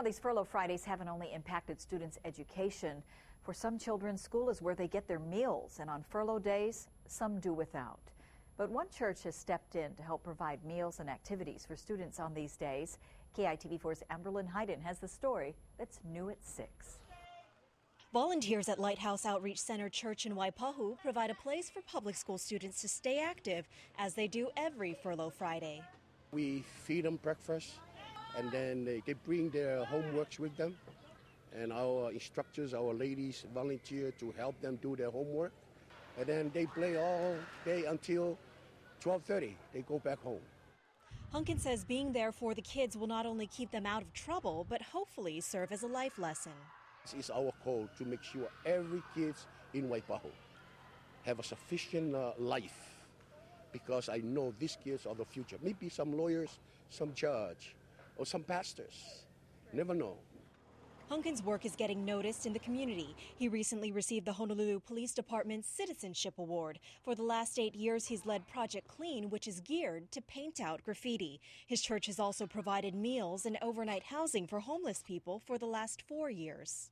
Now, these Furlough Fridays haven't only impacted students' education. For some children, school is where they get their meals, and on furlough days, some do without. But one church has stepped in to help provide meals and activities for students on these days. KITV4's Amberlynn Hayden has the story that's new at 6. Volunteers at Lighthouse Outreach Center Church in Waipahu provide a place for public school students to stay active as they do every Furlough Friday. We feed them breakfast, and then they bring their homeworks with them. And our instructors, our ladies, volunteer to help them do their homework. And then they play all day until 12:30. They go back home. Hunkin says being there for the kids will not only keep them out of trouble, but hopefully serve as a life lesson. This is our goal, to make sure every kid in Waipahu have a sufficient life, because I know these kids are the future. Maybe some lawyers, some judge, or some pastors. Never know. Hunkin's work is getting noticed in the community. He recently received the Honolulu Police Department's Citizenship Award. For the last 8 years, he's led Project Clean, which is geared to paint out graffiti. His church has also provided meals and overnight housing for homeless people for the last 4 years.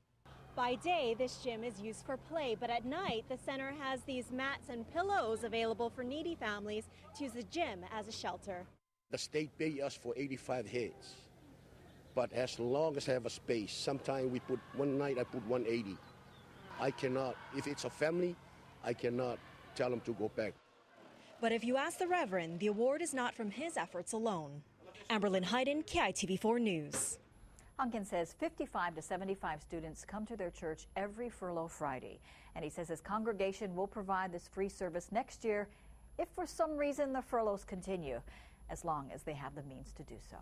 By day, this gym is used for play, but at night, the center has these mats and pillows available for needy families to use the gym as a shelter. The state pays us for 85 heads. But as long as I have a space, sometimes we put one night, I put 180. I cannot, if it's a family, I cannot tell them to go back. But if you ask the Reverend, the award is not from his efforts alone. Amberlynn Hayden, KITV4 News. Hunkin says 55 to 75 students come to their church every Furlough Friday. And he says his congregation will provide this free service next year if for some reason the furloughs continue, as long as they have the means to do so.